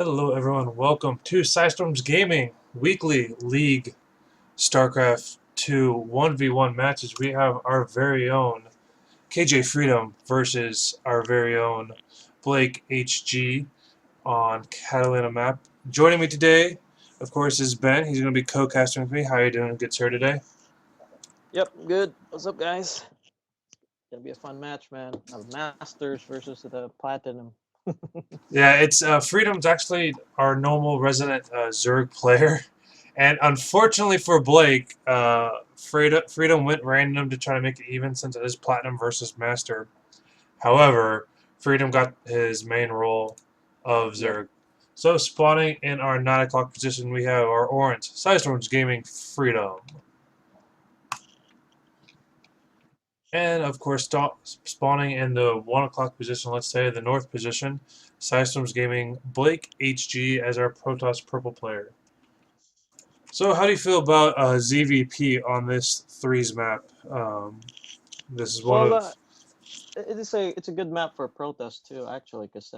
Hello, everyone. Welcome to Storm's Gaming Weekly League Starcraft 2 1v1 matches. We have our very own KJ Freedom versus our very own Blake HG on Catalina map. Joining me today, of course, is Ben. He's going to be co-casting with me. How are you doing, good sir, today? Yep, good. What's up, guys? Gonna be a fun match, man. Masters versus the Platinum. Yeah, it's Freedom's actually our normal resident Zerg player. And unfortunately for Blake, Freedom went random to try to make it even since it is Platinum versus Master. However, Freedom got his main role of Yep. Zerg. So spawning in our 9 o'clock position, we have our orange Storm's Gaming Freedom. And of course, spawning in the 1 o'clock position, let's say the north position, Storm's Gaming Blake HG as our Protoss purple player. So, how do you feel about ZVP on this threes map? This is one Well, of it's a good map for Protest too, actually, because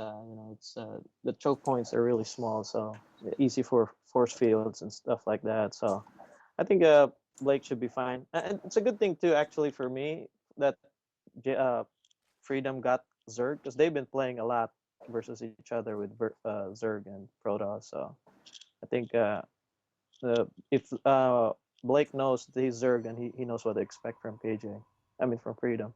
it's the choke points are really small, so easy for force fields and stuff like that. So I think Blake should be fine, and it's a good thing too, actually, for me that Freedom got Zerg because they've been playing a lot versus each other with Zerg and Protoss. So I think if Blake knows that he's Zerg, then he knows what to expect from KJ. I mean, from Freedom.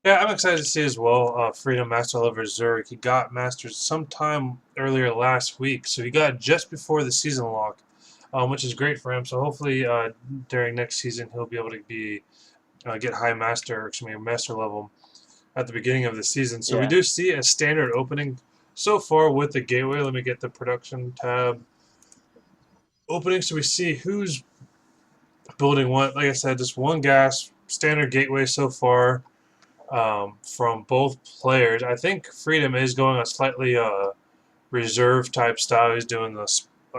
yeah, I'm excited to see as well. Freedom Master Lover Zerg. He got Masters sometime earlier last week, so he got it just before the season lock, which is great for him. So hopefully, during next season, he'll be able to be get high master, excuse me, master level at the beginning of the season. So we Yeah, do see a standard opening so far with the gateway. Let me get the production tab opening so we see who's building what. Like I said, just one gas standard gateway so far from both players. I think Freedom is going a slightly reserve type style. He's doing the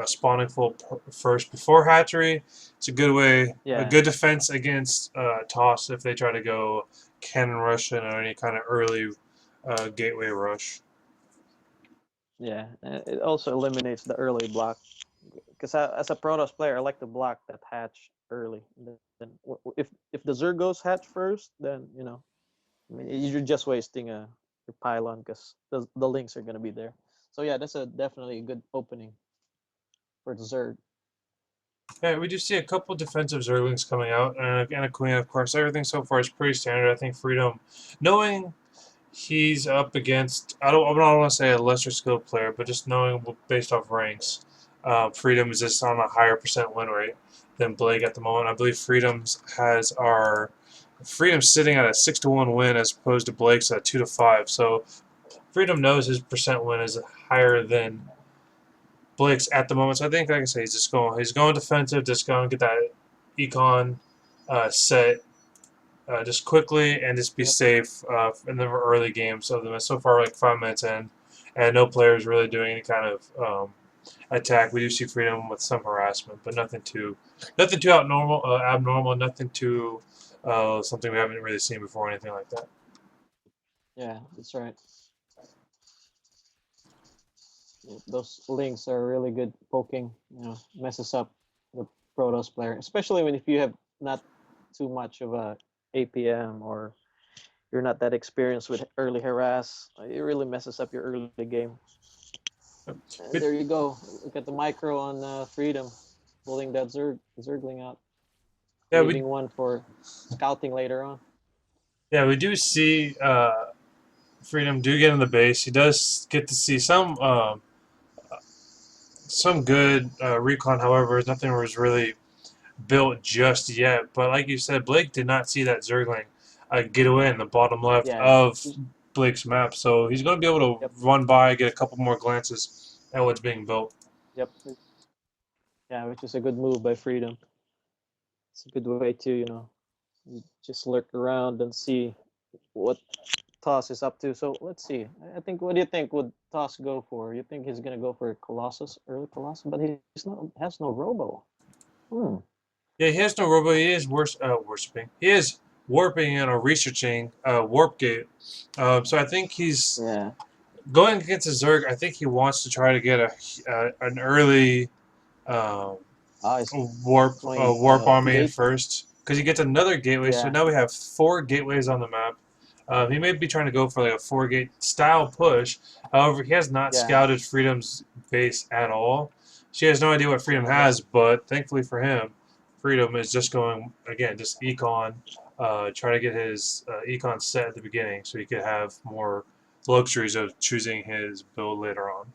spawning full first before hatchery. It's a good way, a yeah, good defense against toss if they try to go cannon rush in or any kind of early gateway rush. yeah. It also eliminates the early block because as a Protoss player, I like to block that hatch early. Then if the Zerg goes hatch first, then I mean, you're just wasting your pylon because the links are gonna be there. So yeah, that's a definitely a good opening for the Zerg. Yeah, we do see a couple defensive Zerglings coming out, and a Queen, of course. Everything so far is pretty standard. I think Freedom, knowing he's up against, I don't want to say a lesser skilled player, but just knowing based off ranks, Freedom is just on a higher percent win rate than Blake at the moment. I believe Freedom's sitting at a 6-1 win as opposed to Blake's at 2-5. So Freedom knows his percent win is higher than Blake's at the moment. So I think, like I say, he's going defensive, just going to get that econ set just quickly and just be Yep. safe in the early games of them. So far, like 5 minutes in, and no players really doing any kind of attack. We do see Freedom with some harassment, but nothing too abnormal, nothing too something we haven't really seen before, or anything like that. Yeah, that's right. Those links are really good poking. Messes up the Protoss player, especially when if you have not too much of a APM or you're not that experienced with early harass. It really messes up your early game. And But, there you go. Look at the micro on Freedom, pulling that Zergling out, yeah, we leaving one for scouting later on. we do see Freedom do get in the base. He does get to see some good recon. However, nothing was really built just yet. But like you said, Blake did not see that Zergling get away in the bottom left Yeah. of Blake's map, so he's going to be able to Yep. run by, get a couple more glances at what's being built. Yep. Yeah, which is a good move by Freedom. It's a good way to you just lurk around and see what Toss is up to. So let's see. I think. What do you think? Would Toss go for? You think he's gonna go for Colossus, early Colossus? But he's not has no Robo. Hmm. Yeah, he has no robo. He is worshiping. He is warping and researching warp gate. So I think he's Yeah. going against the Zerg, I think he wants to try to get an early um, He's going warp army in gate. first because he gets another gateway. So Yeah, now we have 4 gateways on the map. He may be trying to go for like a 4 gate style push. However, he has not yeah, scouted Freedom's base at all. She has no idea what Freedom yeah, has, but thankfully for him, Freedom is just going again, just econ, try to get his econ set at the beginning so he could have more luxuries of choosing his build later on.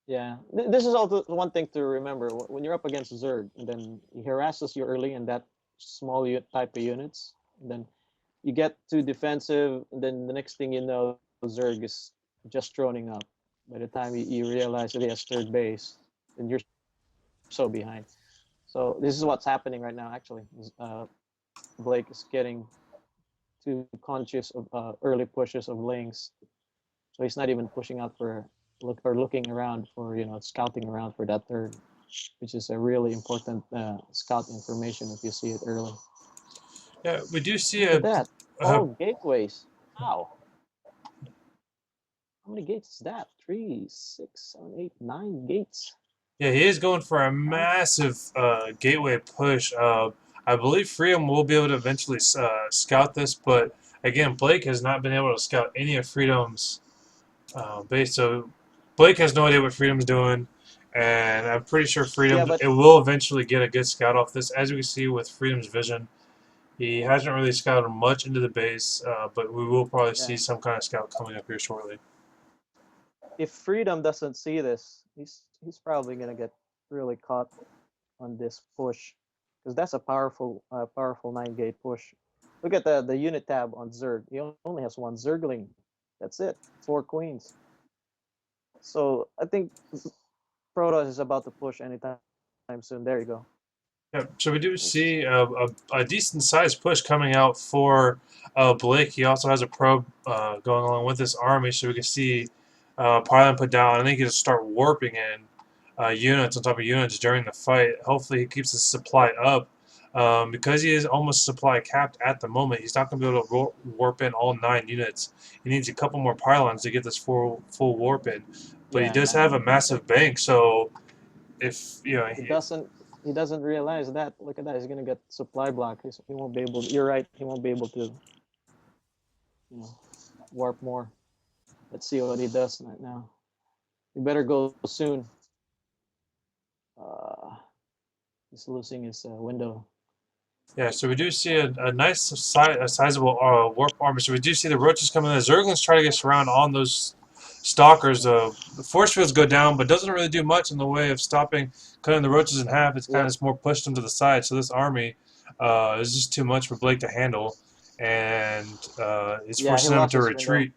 yeah. This is also one thing to remember when you're up against Zerg, and then he harasses you early in that small type of units, and then you get too defensive, and then the next thing you know, Zerg is just droning up. By the time you realize that he has third base, and you're so behind. So this is what's happening right now. Actually, Blake is getting too conscious of early pushes of links, so he's not even pushing out for looking around for scouting around for that third, which is a really important scout information if you see it early. Yeah, we do see Look at that, a all gateways. Wow, how many gates is that? 3, 6, 7, 8, 9 gates. yeah, he is going for a Nine. massive gateway push. I believe Freedom will be able to eventually scout this, but again, Blake has not been able to scout any of Freedom's base. So Blake has no idea what Freedom's doing, and I'm pretty sure Yeah, Freedom but it will eventually get a good scout off this. As you can see with Freedom's vision, he hasn't really scouted much into the base, but we will probably see yeah, some kind of scout coming up here shortly. if Freedom doesn't see this, he's probably gonna get really caught on this push, because that's a powerful 9 gate push. Look at the unit tab on Zerg. He only has one Zergling. That's it. 4 queens. So I think Protoss is about to push anytime soon. There you go. Yeah, so we do Oops. see a decent sized push coming out for Blake. He also has a probe going along with this army, so we can see Pylon put down. I think he'll start warping in units on top of units during the fight. Hopefully, he keeps his supply up. Because he is almost supply capped at the moment, he's not going to be able to warp in all 9 units. He needs a couple more pylons to get this full warp in. But he Yeah, does have a massive bank, so if you know, he doesn't realize that. Look at that. He's gonna get supply block. He won't be able. You're right. He won't be able to you know warp more. Let's see what he does right now. He better go soon. Uh, he's losing his window. yeah, so we do see a nice a sizable warp army. So we do see the roaches coming in. The Zerglings try to get surround on those stalkers. The force fields go down, but doesn't really do much in the way of stopping, cutting the roaches in half. It's kind of Yep. just more pushed them to the side. So this army is just too much for Blake to handle, and it's Yeah, he forcing them lost to his window. retreat.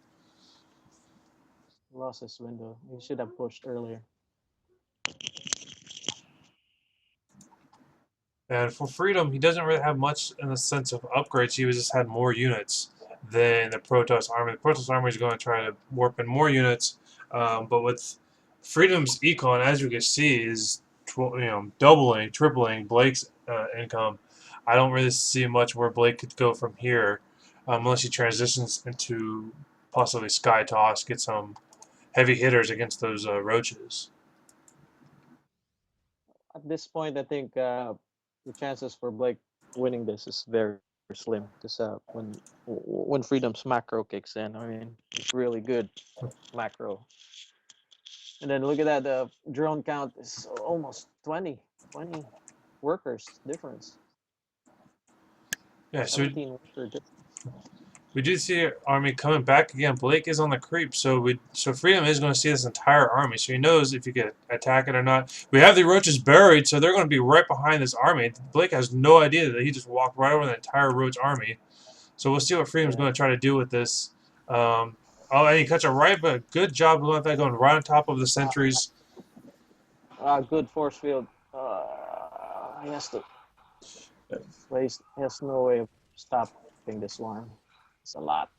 He lost his window. He should have pushed earlier. And for Freedom, he doesn't really have much in the sense of upgrades. He just had more units than the Protoss army. The Protoss army is going to try to warp in more units, but with Freedom's econ, as you can see, is doubling, tripling Blake's income. I don't really see much where Blake could go from here, unless he transitions into possibly Sky Toss, get some heavy hitters against those roaches. At this point, I think the chances for Blake winning this is very slim. Because when Freedom's macro kicks in, I mean, it's really good macro. And then look at that, the drone count is almost 20 workers difference. Yeah, so 17 worker difference. we do see army coming back again. Blake is on the creep, so Freedom is going to see this entire army. So he knows if he can attack it or not. We have the roaches buried, so they're going to be right behind this army. Blake has no idea that he just walked right over the entire roach army. So we'll see what Freedom's Yeah. going to try to do with this. Oh, and he cuts it right, but good job with that going right on top of the sentries. Good force field. He has to place. He has no way of stopping this one. It's a lot.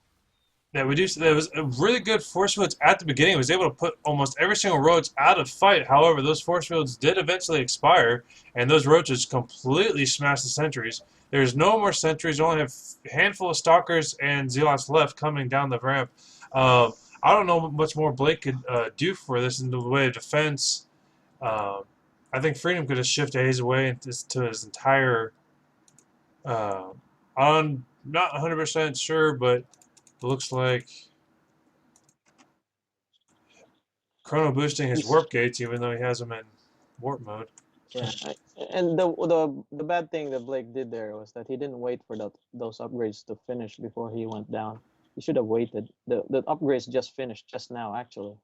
Yeah, we do. There was a really good force fields at the beginning. It was able to put almost every single roach out of fight. However, those force fields did eventually expire, and those roaches completely smashed the sentries. There's no more sentries. We only have a handful of stalkers and zealots left coming down the ramp. I don't know what much more Blake could do for this in the way of defense. Um, I think Freedom could have shifted his way to his entire. Uh, I'm not 100% sure, but it looks like Chrono boosting his He's warp gates, even though he has them in warp mode. yeah, and the bad thing that Blake did there was that he didn't wait for those upgrades to finish before he went down. He should have waited. The upgrades just finished just now actually.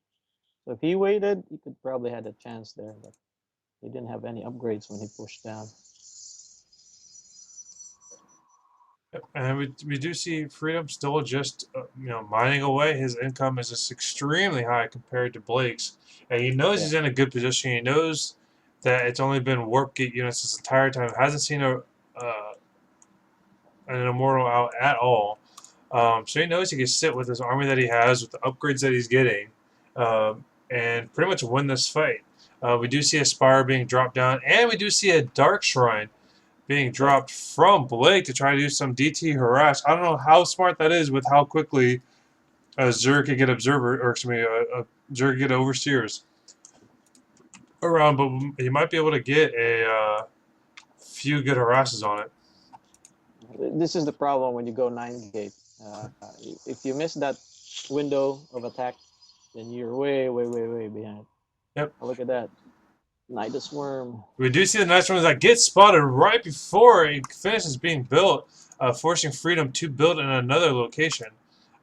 So if he waited, he could probably had a chance there, but he didn't have any upgrades when he pushed down. And we do see Freedom still just mining away. His income is just extremely high compared to Blake's, and he knows Yeah. he's in a good position. He knows that it's only been warp gate units this entire time. Hasn't seen an immortal out at all. So he knows he can sit with his army that he has, with the upgrades that he's getting, and pretty much win this fight. We do see a Spire being dropped down, and we do see a Dark Shrine being Yep. dropped from Blake to try to do some DT harass. I don't know how smart that is with how quickly Zerg could get Observer, or excuse me, Zerg could get Overseers around, but he might be able to get a few good harasses on it. This is the problem when you go 9 gate. If you miss that window of attack, then you're way behind. Yep. Oh, look at that. Nidus Worm. We do see the nice ones that get spotted right before it finishes being built, forcing Freedom to build in another location,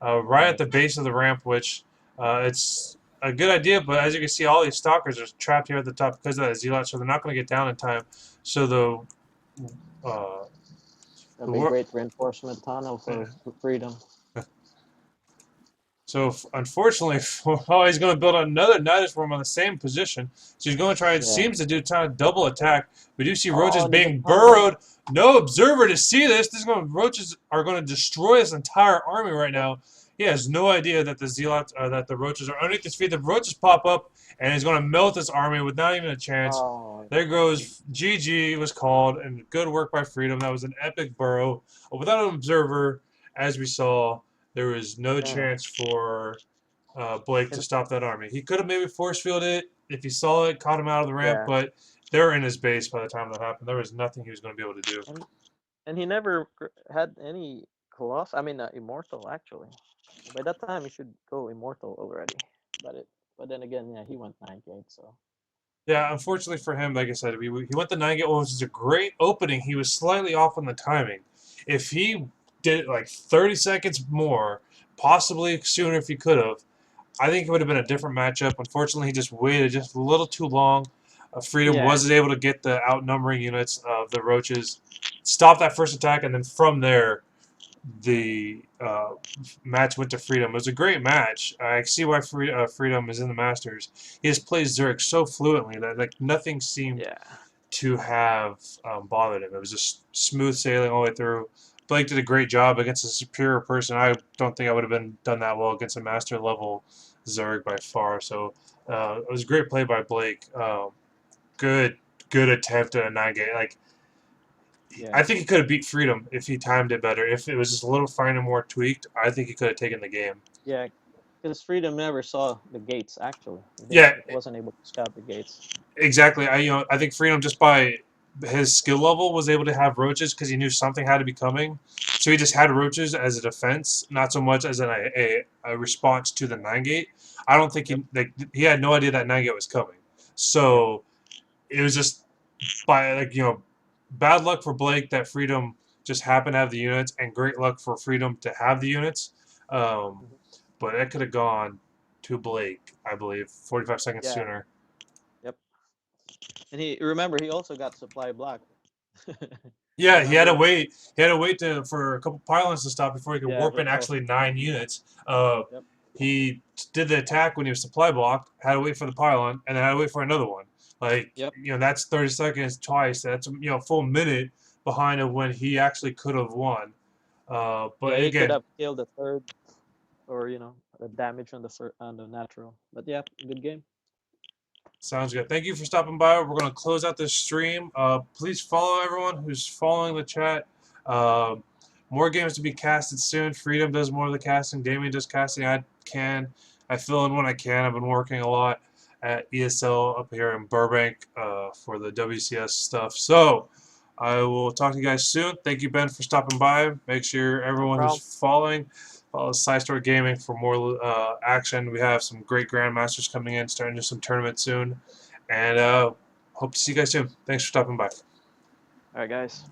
right at the base of the ramp, which it's a good idea, but as you can see, all these stalkers are trapped here at the top because of that Zealot, so they're not going to get down in time. So That'd be a great reinforcement tunnel for Freedom. So unfortunately, he's going to build another Nidus Worm on the same position. So he's going to try. It seems to do kind of double attack. We do see roaches being burrowed. No observer to see this. Roaches are going to destroy his entire army right now. He has no idea that the zealots, that the roaches are underneath his feet. The roaches pop up, and he's going to melt his army with not even a chance. There goes GG was called, and good work by Freedom. That was an epic burrow. Without an observer, as we saw, there was no chance for Blake to stop that army. He could have maybe force fielded it if he saw it, caught him out of the ramp, but they were in his base by the time that happened. There was nothing he was going to be able to do. And he never had any Colossus. I mean, Immortal, actually. By that time, he should go Immortal already. But then again, yeah, he went 9 gate, so. Yeah, unfortunately for him, like I said, he went the 9 gate, which was a great opening. He was slightly off on the timing. If he did it like 30 seconds more, possibly sooner if he could have, I think it would have been a different matchup. Unfortunately, he just waited just a little too long. Freedom wasn't able to get the outnumbering units of the Roaches, stop that first attack, and then from there, the match went to Freedom. It was a great match. I see why Freedom is in the Masters. He has played Zurich so fluently that like nothing seemed to have bothered him. It was just smooth sailing all the way through. Blake did a great job against a superior person. I don't think I would have done that well against a master level Zerg by far. So it was a great play by Blake. Good attempt at a 9 gate. Like I think he could have beat Freedom if he timed it better. If it was just a little finer, more tweaked, I think he could have taken the game. Yeah, because Freedom never saw the gates actually. He wasn't able to scout the gates. Exactly. I think Freedom, just by his skill level, was able to have roaches because he knew something had to be coming. So he just had roaches as a defense, not so much as a response to the 9 gate. I don't think he had no idea that 9 gate was coming. So it was just by bad luck for Blake that Freedom just happened to have the units, and great luck for Freedom to have the units. But it could have gone to Blake, I believe, 45 seconds sooner. Yep. And he also got supply block. Yeah, he had to wait. He had to wait for a couple pylons to stop before he could warp in actually 9 units. He did the attack when he was supply blocked, had to wait for the pylon, and then had to wait for another one. That's 30 seconds twice. That's a full minute behind of when he actually could have won. But he again, could have killed the third, or the damage on the natural. But yeah, good game. Sounds good. Thank you for stopping by. We're going to close out this stream. Please follow everyone who's following the chat. More games to be casted soon. Freedom does more of the casting. Damien does casting. I can. I fill in when I can. I've been working a lot at ESL up here in Burbank for the WCS stuff. So I will talk to you guys soon. Thank you, Ben, for stopping by. Make sure No everyone who's problem. follow SciStore Gaming for more action. We have some great grandmasters coming in, starting to do some tournaments soon, and hope to see you guys soon. Thanks for stopping by. All right, guys.